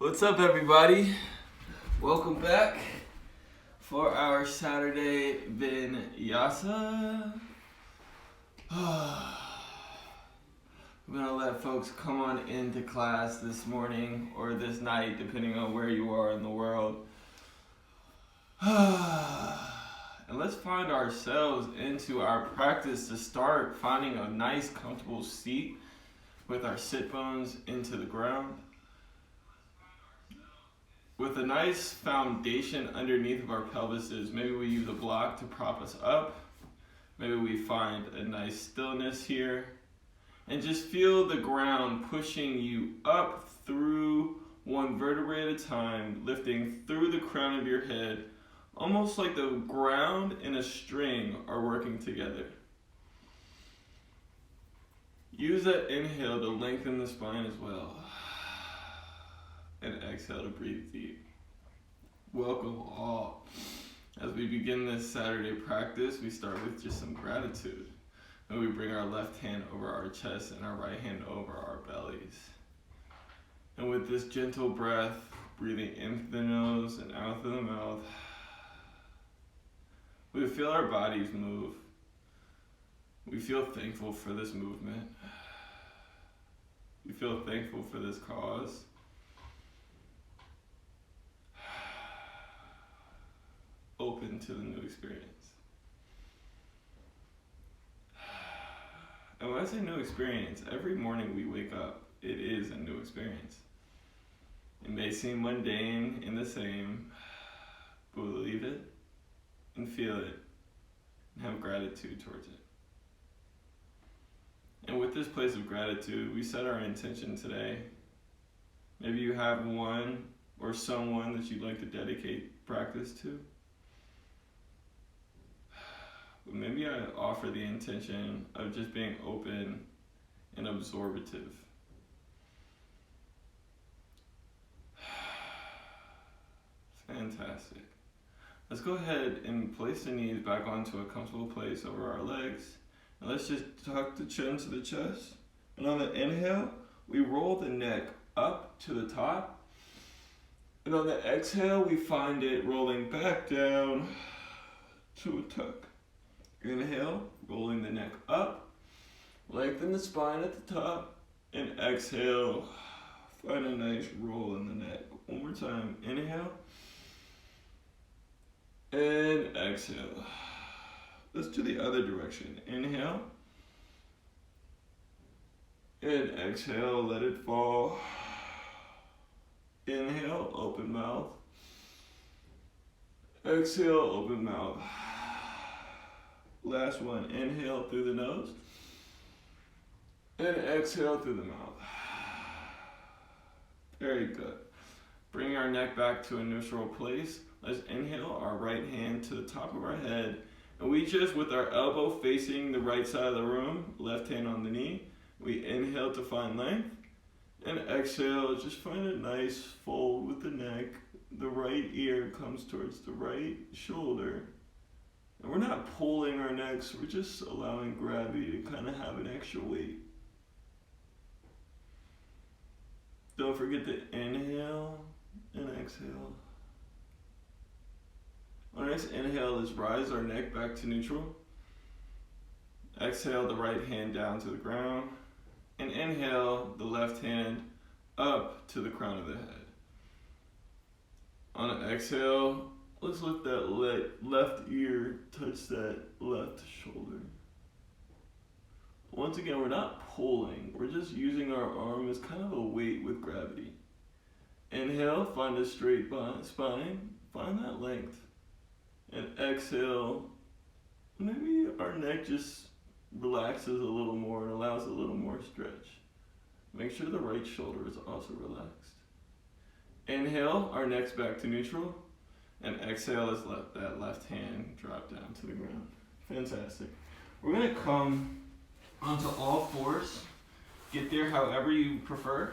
What's up, everybody? Welcome back for our Saturday Vinyasa. I'm gonna let folks come on into class this morning or this night, depending on where you are in the world. And let's find ourselves into our practice to start finding a nice, comfortable seat with our sit bones into the ground. With a nice foundation underneath of our pelvises, maybe we use a block to prop us up. Maybe we find a nice stillness here. And just feel the ground pushing you up through one vertebrae at a time, lifting through the crown of your head, almost like the ground and a string are working together. Use that inhale to lengthen the spine as well. And exhale to breathe deep. Welcome all. As we begin this Saturday practice, we start with just some gratitude. And we bring our left hand over our chest and our right hand over our bellies. And with this gentle breath, breathing in through the nose and out through the mouth, we feel our bodies move. We feel thankful for this movement. We feel thankful for this cause. Open to the new experience. And when I say new experience, every morning we wake up, it is a new experience. It may seem mundane and the same, but believe it and feel it and have gratitude towards it. And with this place of gratitude, we set our intention today. Maybe you have one or someone that you'd like to dedicate practice to. But maybe I offer the intention of just being open and absorbative. Fantastic. Let's go ahead and place the knees back onto a comfortable place over our legs. And let's just tuck the chin to the chest. And on the inhale, we roll the neck up to the top. And on the exhale, we find it rolling back down to a tuck. Inhale, rolling the neck up, lengthen the spine at the top, and exhale, find a nice roll in the neck. One more time, inhale, and exhale. Let's do the other direction. Inhale, and exhale, let it fall. Inhale, open mouth. Exhale, open mouth. Last one, inhale through the nose, and exhale through the mouth. Very good. Bring our neck back to a neutral place. Let's inhale our right hand to the top of our head, and we just, with our elbow facing the right side of the room, left hand on the knee, we inhale to find length, and exhale, just find a nice fold with the neck. The right ear comes towards the right shoulder. And we're not pulling our necks, we're just allowing gravity to kind of have an extra weight. Don't forget to inhale and exhale. Our next inhale is rise our neck back to neutral. Exhale the right hand down to the ground. And inhale the left hand up to the crown of the head. On an exhale, let's let that left ear touch that left shoulder. Once again, we're not pulling. We're just using our arm as kind of a weight with gravity. Inhale, find a straight spine. Find that length. And exhale, maybe our neck just relaxes a little more and allows a little more stretch. Make sure the right shoulder is also relaxed. Inhale, our neck's back to neutral. And exhale, let's let that left hand drop down to the ground. Fantastic. We're gonna come onto all fours. Get there however you prefer.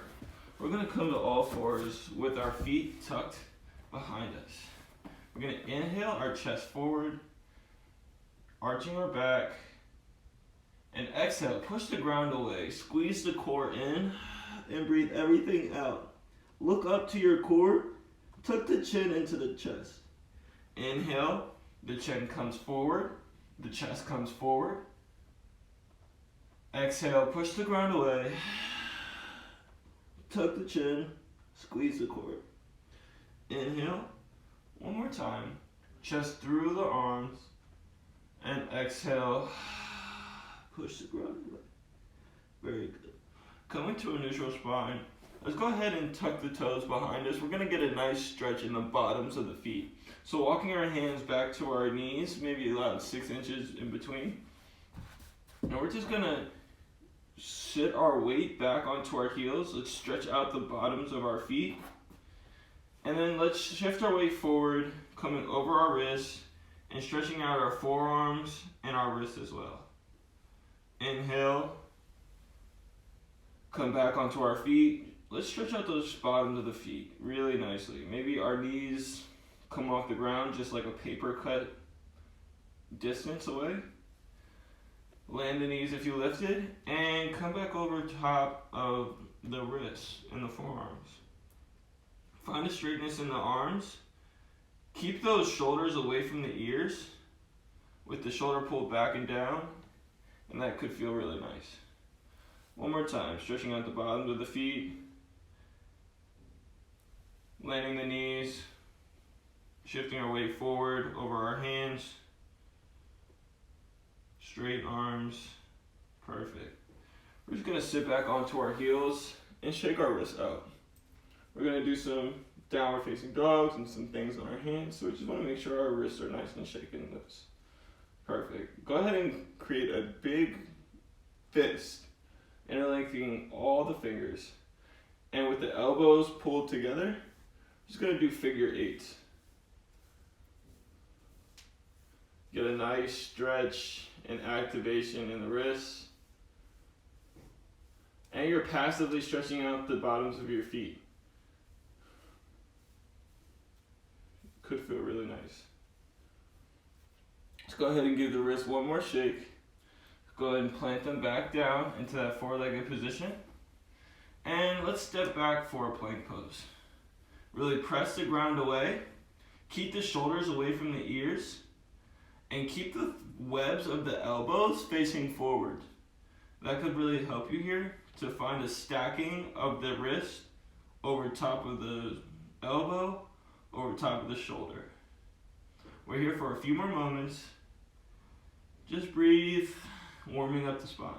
We're gonna come to all fours with our feet tucked behind us. We're gonna inhale our chest forward, arching our back, and exhale, push the ground away. Squeeze the core in and breathe everything out. Look up to your core. Tuck the chin into the chest. Inhale, the chin comes forward, the chest comes forward. Exhale, push the ground away. Tuck the chin, squeeze the core. Inhale, one more time. Chest through the arms. And exhale, push the ground away. Very good. Coming to a neutral spine. Let's go ahead and tuck the toes behind us. We're gonna get a nice stretch in the bottoms of the feet. So walking our hands back to our knees, maybe about 6 inches in between. And we're just gonna sit our weight back onto our heels. Let's stretch out the bottoms of our feet. And then let's shift our weight forward, coming over our wrists and stretching out our forearms and our wrists as well. Inhale, come back onto our feet. Let's stretch out those bottoms of the feet really nicely. Maybe our knees come off the ground just like a paper cut distance away. Land the knees if you lifted, and come back over top of the wrists and the forearms. Find a straightness in the arms. Keep those shoulders away from the ears with the shoulder pulled back and down, and that could feel really nice. One more time, stretching out the bottoms of the feet, landing the knees, shifting our weight forward over our hands, straight arms, perfect. We're just gonna sit back onto our heels and shake our wrists out. We're gonna do some downward facing dogs and some things on our hands, so we just wanna make sure our wrists are nice and shaken loose. Perfect. Go ahead and create a big fist, interlacing all the fingers. And with the elbows pulled together, just gonna do figure eights. Get a nice stretch and activation in the wrists. And you're passively stretching out the bottoms of your feet. Could feel really nice. Let's go ahead and give the wrists one more shake. Go ahead and plant them back down into that four-legged position. And let's step back for a plank pose. Really press the ground away. Keep the shoulders away from the ears. And keep the webs of the elbows facing forward. That could really help you here to find a stacking of the wrist over top of the elbow, over top of the shoulder. We're here for a few more moments. Just breathe, warming up the spine.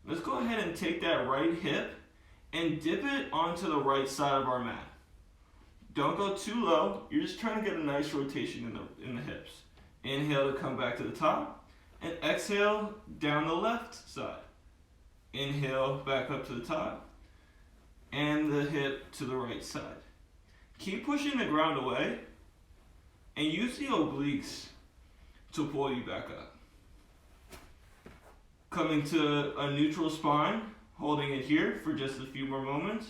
Let's go ahead and take that right hip and dip it onto the right side of our mat. Don't go too low. You're just trying to get a nice rotation in the hips. Inhale to come back to the top, and exhale down the left side. Inhale back up to the top, and the hip to the right side. Keep pushing the ground away, and use the obliques to pull you back up. Coming to a neutral spine, holding it here for just a few more moments.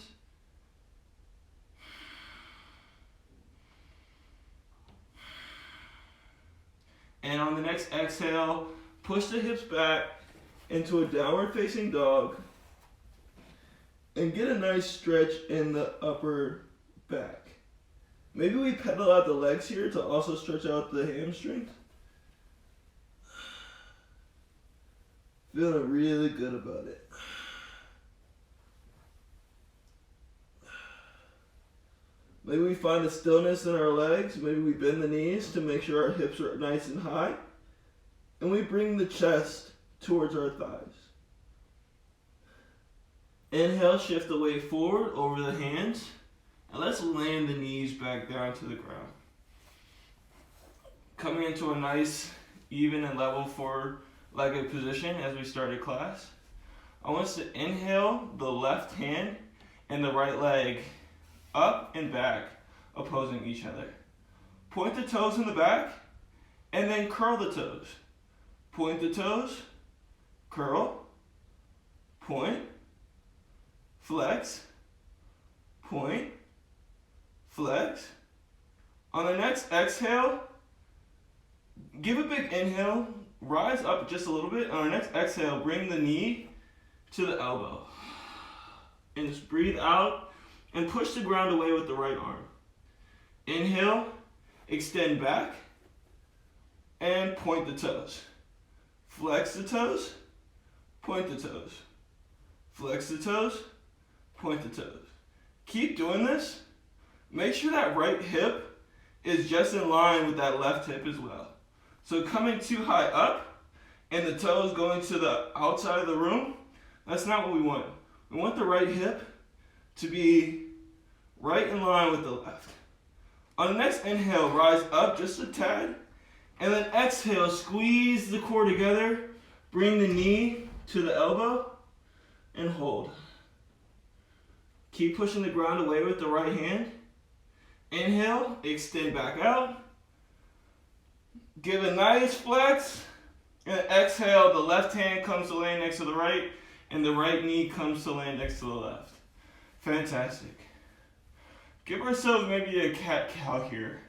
And on the next exhale, push the hips back into a downward facing dog and get a nice stretch in the upper back. Maybe we pedal out the legs here to also stretch out the hamstrings. Feeling really good about it. Maybe we find a stillness in our legs. Maybe we bend the knees to make sure our hips are nice and high. And we bring the chest towards our thighs. Inhale, shift the weight forward over the hands. And let's land the knees back down to the ground. Coming into a nice, even and level four-legged position as we started class. I want us to inhale the left hand and the right leg up and back, opposing each other. Point the toes in the back, and then curl the toes. Point the toes, curl, point, flex, point, flex. On the next exhale, give a big inhale, rise up just a little bit. On our next exhale, bring the knee to the elbow. And just breathe out and push the ground away with the right arm. Inhale, extend back, and point the toes. Flex the toes, point the toes. Flex the toes, point the toes. Keep doing this. Make sure that right hip is just in line with that left hip as well. So coming too high up and the toes going to the outside of the room, that's not what we want. We want the right hip to be right in line with the left. On the next inhale, rise up just a tad, and then exhale, squeeze the core together, bring the knee to the elbow, and hold. Keep pushing the ground away with the right hand. Inhale, extend back out. Give a nice flex, and exhale, the left hand comes to land next to the right, and the right knee comes to land next to the left. Fantastic. Give ourselves maybe a cat-cow here,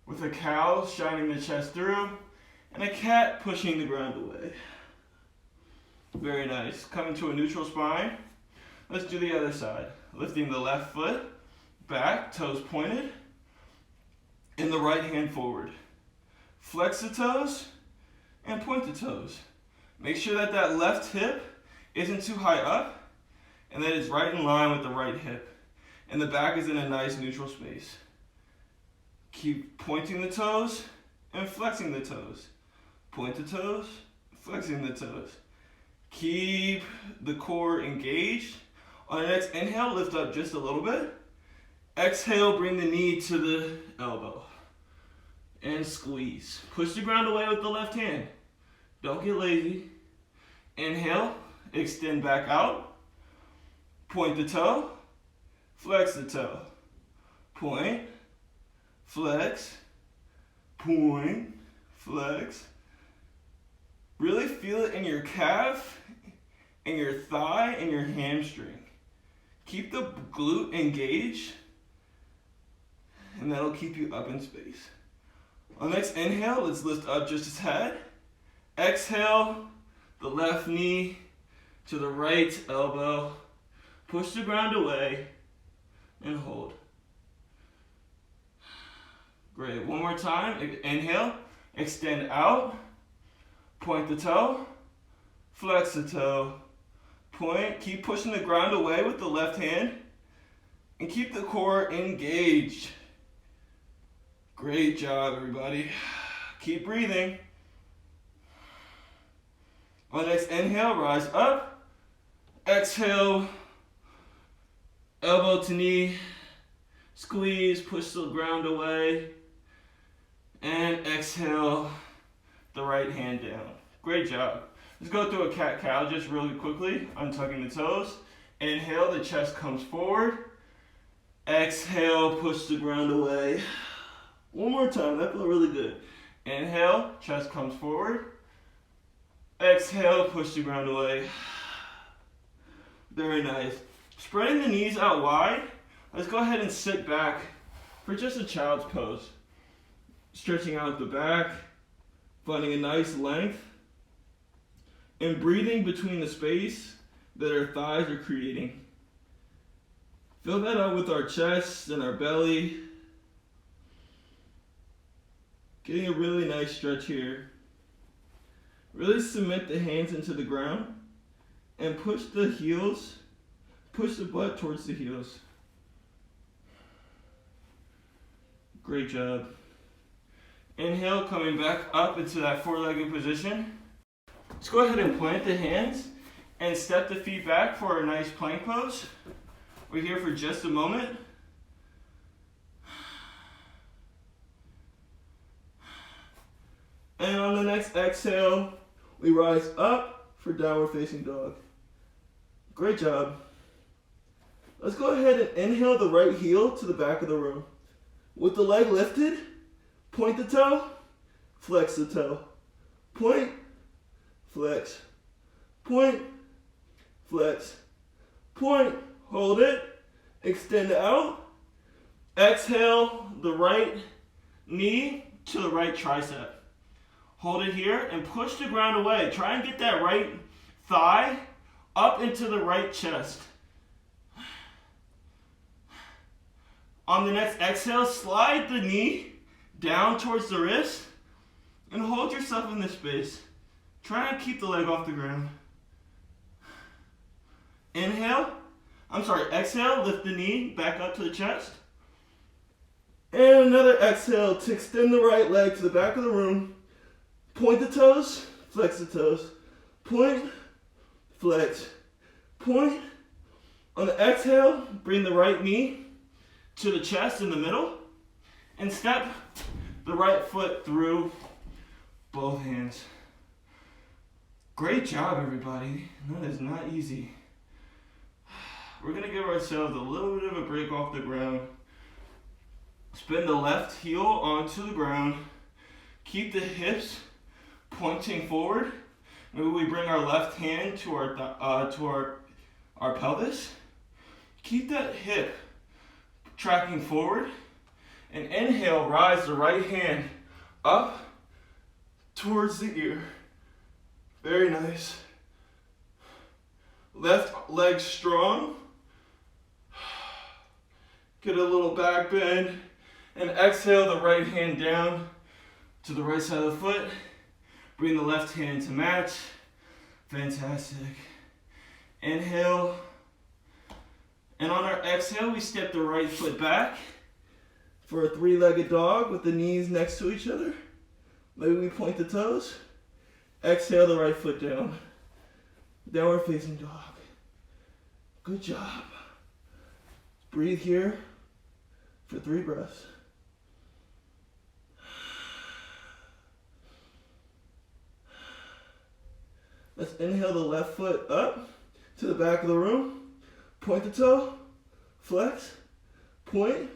with a cow shining the chest through, and a cat pushing the ground away. Very nice. Coming to a neutral spine. Let's do the other side. Lifting the left foot back, toes pointed, and the right hand forward. Flex the toes and point the toes. Make sure that that left hip isn't too high up and that it's right in line with the right hip. And the back is in a nice neutral space. Keep pointing the toes and flexing the toes. Point the toes, flexing the toes. Keep the core engaged. On the next inhale, lift up just a little bit. Exhale, bring the knee to the elbow. And squeeze. Push the ground away with the left hand. Don't get lazy. Inhale, extend back out. Point the toe. Flex the toe. Point. Flex. Point. Flex. Really feel it in your calf, and your thigh, and your hamstring. Keep the glute engaged, and that'll keep you up in space. On the next inhale, let's lift up just a tad. Exhale, the left knee to the right elbow. Push the ground away and hold. Great. One more time. Inhale, extend out. Point the toe. Flex the toe. Point. Keep pushing the ground away with the left hand. And keep the core engaged. Great job, everybody. Keep breathing. On the next inhale, rise up. Exhale, elbow to knee. Squeeze, push the ground away. And exhale, the right hand down. Great job. Let's go through a cat-cow just really quickly. Untucking the toes. Inhale, the chest comes forward. Exhale, push the ground away. One more time, that felt really good. Inhale, chest comes forward. Exhale, push the ground away. Very nice. Spreading the knees out wide. Let's go ahead and sit back for just a child's pose. Stretching out the back, finding a nice length, and breathing between the space that our thighs are creating. Fill that out with our chest and our belly. Getting a really nice stretch here. Really cement the hands into the ground and push the heels, push the butt towards the heels. Great job. Inhale, coming back up into that four-legged position. Let's go ahead and plant the hands and step the feet back for a nice plank pose. We're here for just a moment. And on the next exhale, we rise up for downward facing dog. Great job. Let's go ahead and inhale the right heel to the back of the room. With the leg lifted, point the toe, flex the toe. Point, flex, point, flex, point, hold it, extend out. Exhale the right knee to the right tricep. Hold it here and push the ground away. Try and get that right thigh up into the right chest. On the next exhale, slide the knee down towards the wrist and hold yourself in this space. Try and keep the leg off the ground. Exhale, lift the knee back up to the chest. And another exhale to extend the right leg to the back of the room. Point the toes, flex the toes. Point, flex, point. On the exhale, bring the right knee to the chest in the middle and step the right foot through both hands. Great job, everybody. That is not easy. We're going to give ourselves a little bit of a break off the ground. Spin the left heel onto the ground. Keep the hips pointing forward. Maybe we bring our left hand to our pelvis. Keep that hip tracking forward. And inhale, rise the right hand up towards the ear. Very nice. Left leg strong. Get a little back bend. And exhale the right hand down to the right side of the foot. Bring the left hand to match. Fantastic. Inhale. And on our exhale, we step the right foot back for a three-legged dog with the knees next to each other. Maybe we point the toes. Exhale the right foot down. Downward facing dog. Good job. Breathe here for 3 breaths. Let's inhale the left foot up to the back of the room. Point the toe, flex, point,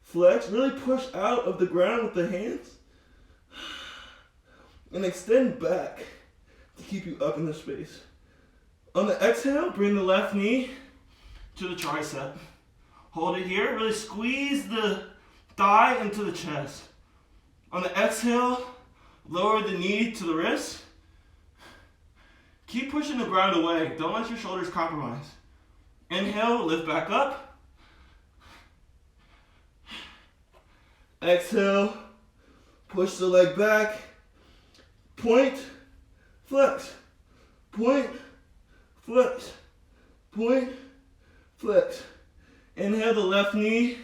flex. Really push out of the ground with the hands. And extend back to keep you up in the space. On the exhale, bring the left knee to the tricep. Hold it here. Really squeeze the thigh into the chest. On the exhale, lower the knee to the wrist. Keep pushing the ground away. Don't let your shoulders compromise. Inhale, lift back up. Exhale, push the leg back. Point, flex, point, flex, point, flex. Inhale the left knee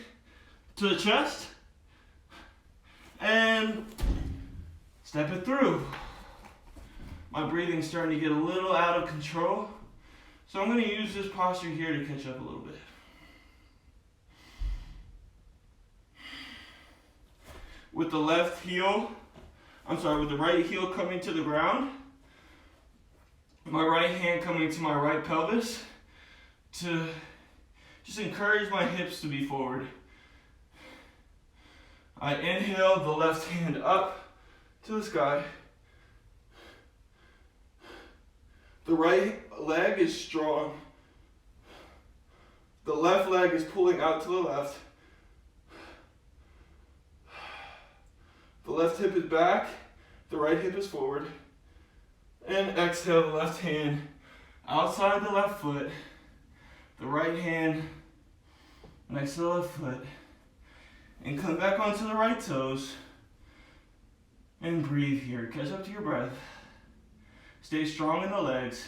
to the chest. And step it through. My breathing's starting to get a little out of control. So I'm going to use this posture here to catch up a little bit. With the right heel coming to the ground. My right hand coming to my right pelvis to just encourage my hips to be forward. I inhale the left hand up to the sky. The right leg is strong. The left leg is pulling out to the left. The left hip is back. The right hip is forward. And exhale the left hand outside the left foot. The right hand next to the left foot. And come back onto the right toes. And breathe here. Catch up to your breath. Stay strong in the legs.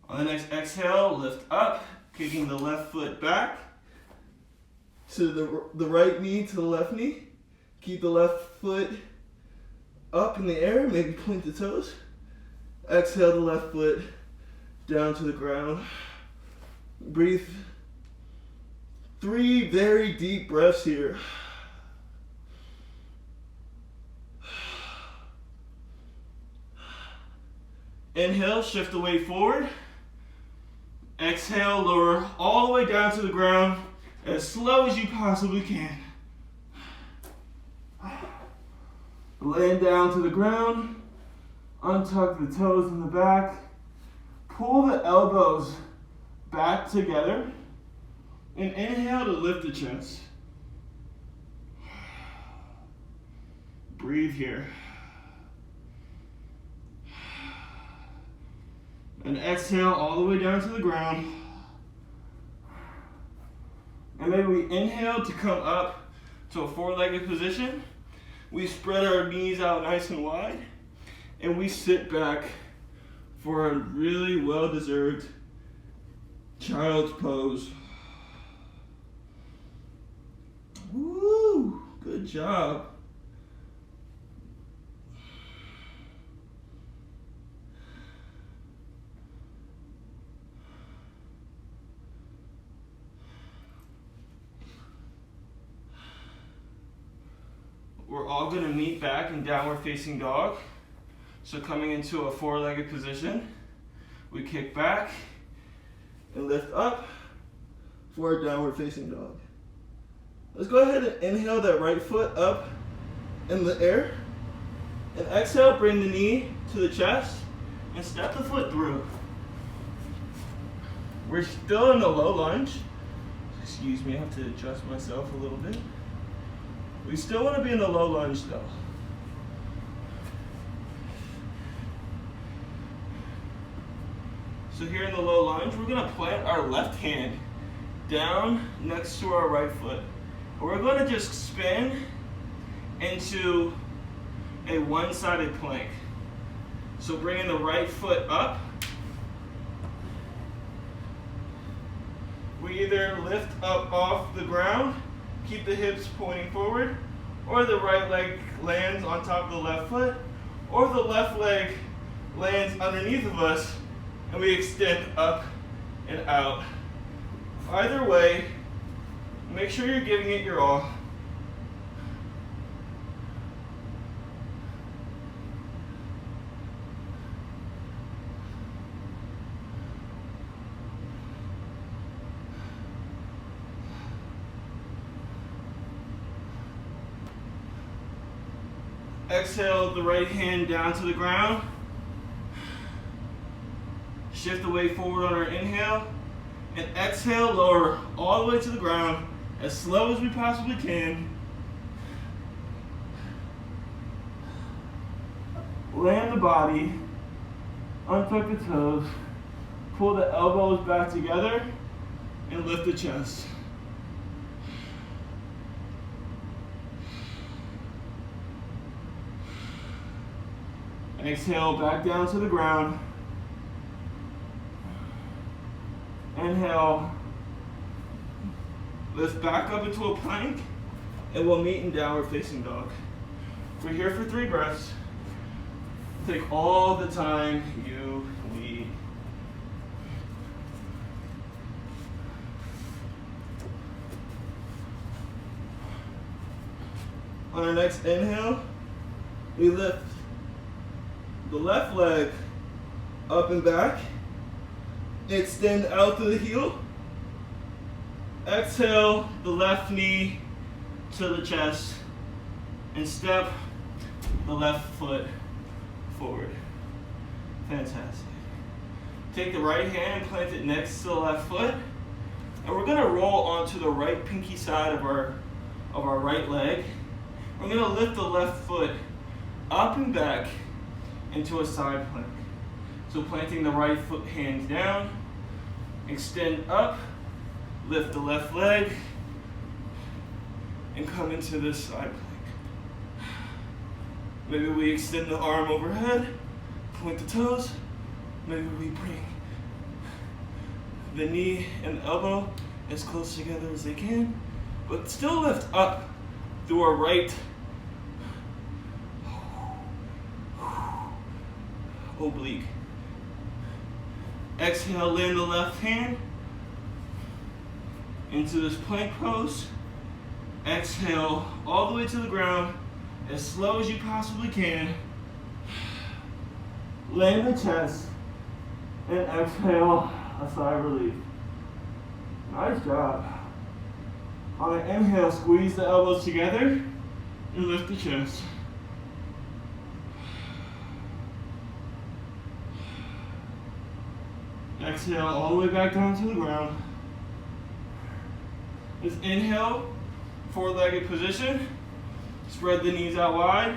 On the next exhale, lift up, kicking the left foot back to the right knee to the left knee. Keep the left foot up in the air, maybe point the toes. Exhale the left foot down to the ground. Breathe 3 very deep breaths here. Inhale, shift the weight forward. Exhale, lower all the way down to the ground as slow as you possibly can. Laying down to the ground, untuck the toes in the back, pull the elbows back together, and inhale to lift the chest. breathe here. And exhale all the way down to the ground. And maybe we inhale to come up to a four-legged position. We spread our knees out nice and wide. And we sit back for a really well-deserved child's pose. Woo! Good job. We're all going to meet back in downward facing dog. So coming into a four-legged position, we kick back and lift up for a downward facing dog. Let's go ahead and inhale that right foot up in the air. And exhale, bring the knee to the chest and step the foot through. We're still in the low lunge. Excuse me, I have to adjust myself a little bit. We still want to be in the low lunge though. So here in the low lunge, we're going to plant our left hand down next to our right foot. And we're going to just spin into a one-sided plank. So bringing the right foot up. We either lift up off the ground, keep the hips pointing forward, or the right leg lands on top of the left foot, or the left leg lands underneath of us and we extend up and out. Either way, make sure you're giving it your all. Exhale the right hand down to the ground. Shift the weight forward on our inhale. And exhale, lower all the way to the ground as slow as we possibly can. Land the body, untuck the toes, pull the elbows back together, and lift the chest. Exhale back down to the ground. Inhale, lift back up into a plank, and we'll meet in downward facing dog. We're here for 3 breaths. Take all the time you need. On our next inhale, we lift the left leg up and back. Extend out to the heel. Exhale the left knee to the chest and step the left foot forward. Fantastic. Take the right hand, plant it next to the left foot, and we're gonna roll onto the right pinky side of our right leg. We're gonna lift the left foot up and back into a side plank. So planting the right foot hand down, extend up, lift the left leg, and come into this side plank. Maybe we extend the arm overhead, point the toes. Maybe we bring the knee and the elbow as close together as they can, but still lift up through our right oblique. Exhale, land the left hand into this plank pose. Exhale all the way to the ground as slow as you possibly can. Land the chest and exhale a sigh of relief. Nice job. On an inhale, squeeze the elbows together and lift the chest. Exhale all the way back down to the ground. Let's inhale, four-legged position. Spread the knees out wide.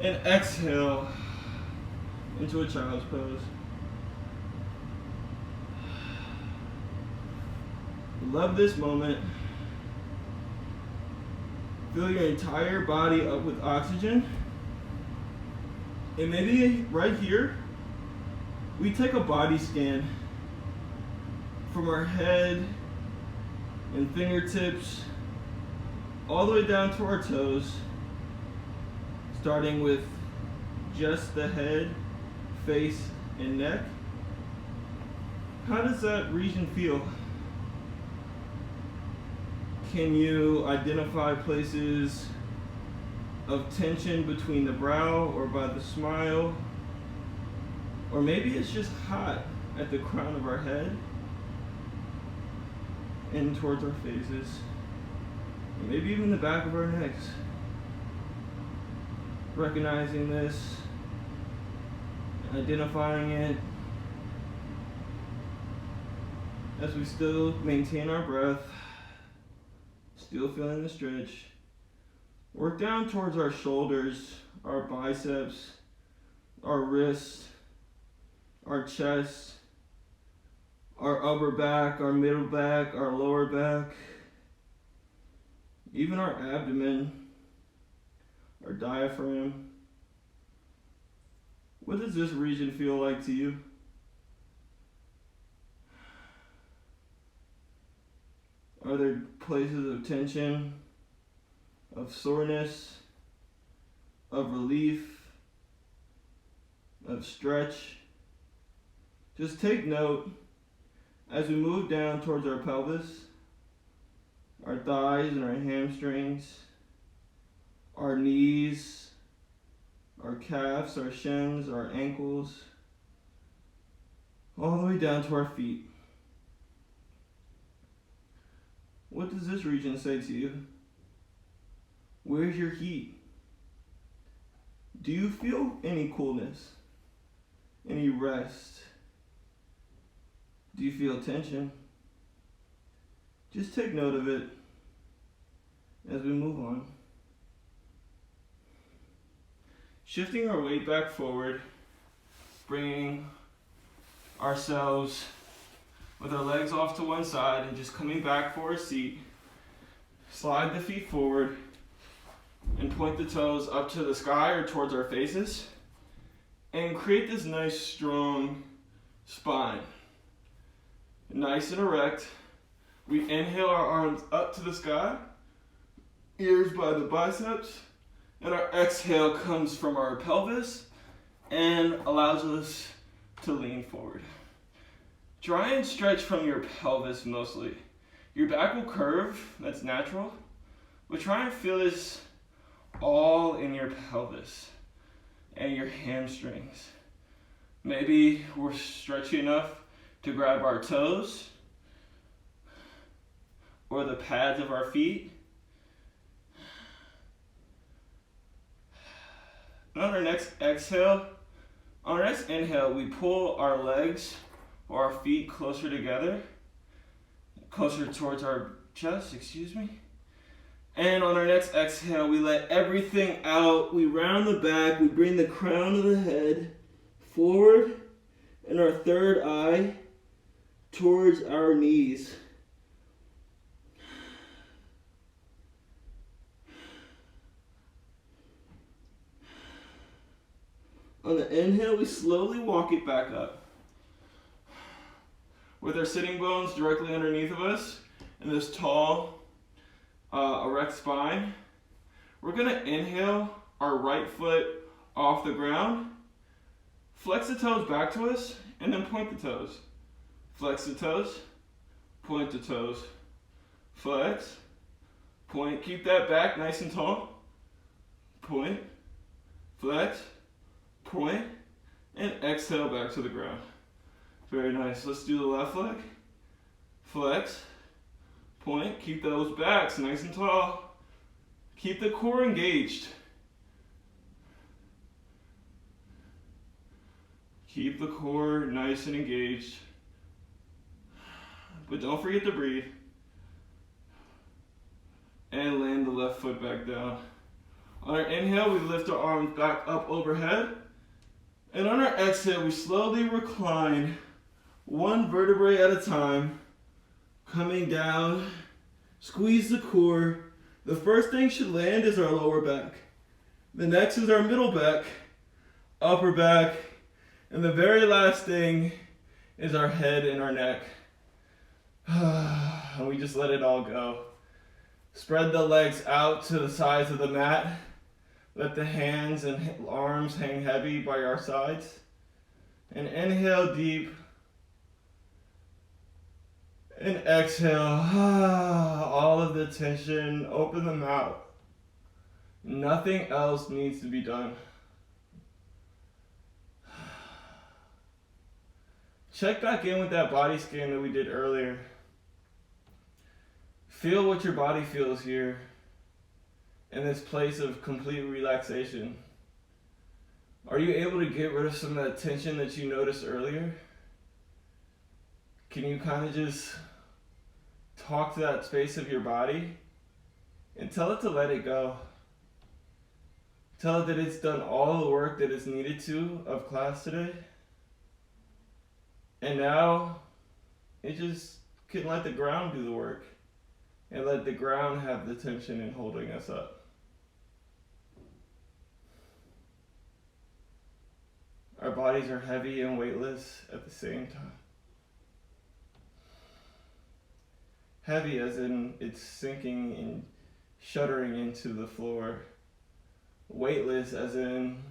And exhale into a child's pose. Love this moment. Fill your entire body up with oxygen. And maybe right here, we take a body scan from our head and fingertips all the way down to our toes, starting with just the head, face, and neck. How does that region feel? Can you identify places of tension between the brow or by the smile? Or maybe it's just hot at the crown of our head and towards our faces. Or maybe even the back of our necks. Recognizing this, identifying it, as we still maintain our breath, still feeling the stretch. Work down towards our shoulders, our biceps, our wrists, our chest, our upper back, our middle back, our lower back, even our abdomen, our diaphragm. What does this region feel like to you? Are there places of tension, of soreness, of relief, of stretch? Just take note as we move down towards our pelvis, our thighs and our hamstrings, our knees, our calves, our shins, our ankles, all the way down to our feet. What does this region say to you? Where's your heat? Do you feel any coolness? Any rest? Do you feel tension? Just take note of it as we move on. Shifting our weight back forward, bringing ourselves with our legs off to one side and just coming back for a seat. Slide the feet forward and point the toes up to the sky or towards our faces and create this nice strong spine. Nice and erect. We inhale our arms up to the sky, ears by the biceps, and our exhale comes from our pelvis and allows us to lean forward. Try and stretch from your pelvis mostly. Your back will curve, that's natural, but try and feel this all in your pelvis and your hamstrings. Maybe we're stretchy enough to grab our toes or the pads of our feet. And on our next inhale, we pull our legs or our feet closer together, closer towards our chest, And on our next exhale, we let everything out. We round the back, we bring the crown of the head forward and our third eye towards our knees. On the inhale, we slowly walk it back up. With our sitting bones directly underneath of us and this tall, erect spine, we're gonna inhale our right foot off the ground, flex the toes back to us, and then point the toes. Flex the toes, point the toes. Flex, point, keep that back nice and tall. Point, flex, point, and exhale back to the ground. Very nice. Let's do the left leg. Flex, point, keep those backs nice and tall. Keep the core engaged. Keep the core nice and engaged. But don't forget to breathe. And land the left foot back down. On our inhale, we lift our arms back up overhead. And on our exhale, we slowly recline one vertebrae at a time, coming down, squeeze the core. The first thing should land is our lower back. The next is our middle back, upper back, and the very last thing is our head and our neck. And we just let it all go. Spread the legs out to the sides of the mat. Let the hands and arms hang heavy by our sides. And inhale deep. And exhale all of the tension. Open them out. Nothing else needs to be done. Check back in with that body scan that we did earlier. Feel what your body feels here in this place of complete relaxation. Are you able to get rid of some of that tension that you noticed earlier? Can you kind of just talk to that space of your body and tell it to let it go? Tell it that it's done all the work that it's needed to of class today. And now it just can let the ground do the work and let the ground have the tension in holding us up. Our bodies are heavy and weightless at the same time. Heavy as in it's sinking and shuddering into the floor. Weightless as in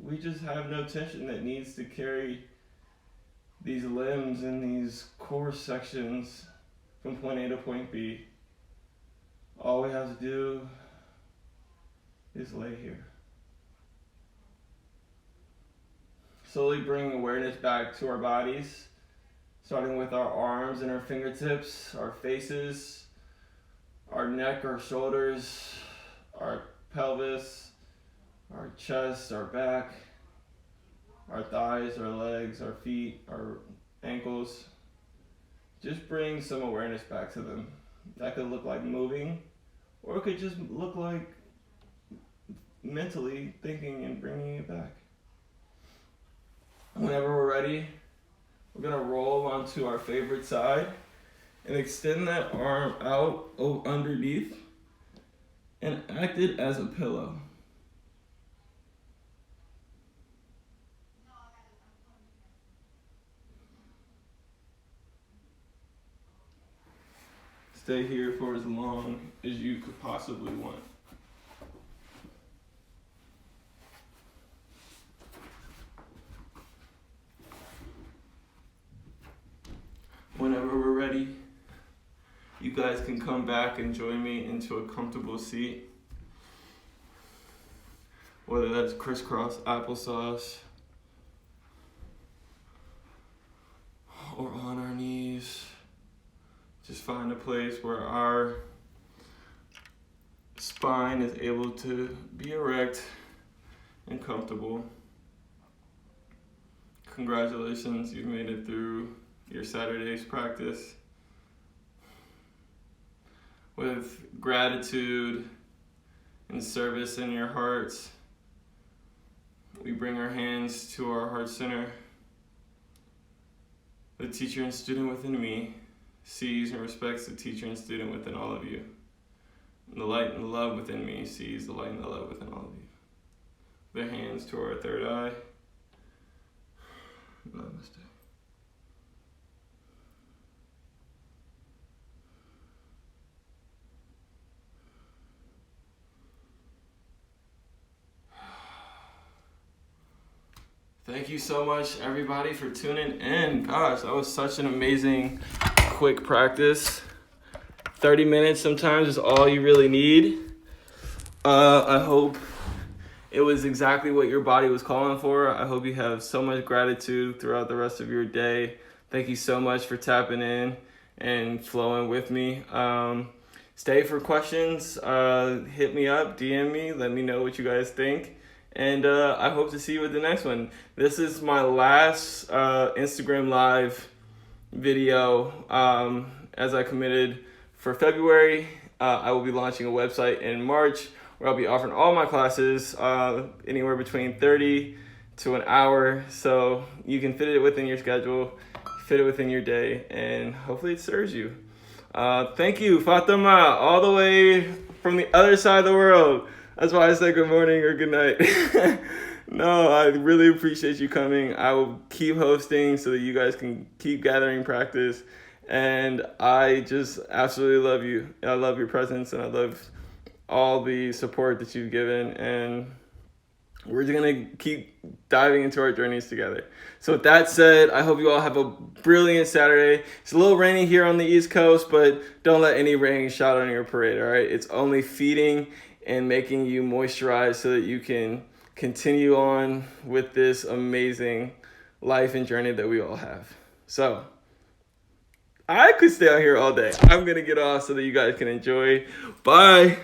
we just have no tension that needs to carry these limbs and these core sections from point A to point B. All we have to do is lay here. Slowly bring awareness back to our bodies, starting with our arms and our fingertips, our faces, our neck, our shoulders, our pelvis, our chest, our back, our thighs, our legs, our feet, our ankles. Just bring some awareness back to them. That could look like moving, or it could just look like mentally thinking and bringing it back. Whenever we're ready, we're gonna roll onto our favorite side and extend that arm out underneath and act it as a pillow. Stay here for as long as you could possibly want. Whenever we're ready, you guys can come back and join me into a comfortable seat. Whether that's crisscross applesauce or on our knees. Just find a place where our spine is able to be erect and comfortable. Congratulations, you've made it through your Saturday's practice. With gratitude and service in your hearts, we bring our hands to our heart center. The teacher and student within me sees and respects the teacher and student within all of you. And the light and the love within me sees the light and the love within all of you. The hands to our third eye. Namaste. Thank you so much, everybody, for tuning in. Gosh, that was such an amazing, quick practice. 30 minutes sometimes is all you really need. I hope it was exactly what your body was calling for. I hope you have so much gratitude throughout the rest of your day. Thank you so much for tapping in and flowing with me. Stay for questions. Hit me up, DM me, let me know what you guys think. And I hope to see you at the next one. This is my last Instagram Live video as I committed for February. I will be launching a website in March where I'll be offering all my classes, anywhere between 30 to an hour, so you can fit it within your schedule, fit it within your day, and hopefully it serves you. Thank you, Fatima, all the way from the other side of the world. That's why I said good morning or good night. No, I really appreciate you coming. I will keep hosting so that you guys can keep gathering practice. And I just absolutely love you. I love your presence, and I love all the support that you've given. And we're just going to keep diving into our journeys together. So with that said, I hope you all have a brilliant Saturday. It's a little rainy here on the East Coast, but don't let any rain shout on your parade, all right? It's only feeding and making you moisturize so that you can continue on with this amazing life and journey that we all have. So I could stay out here all day. I'm going to get off so that you guys can enjoy. Bye.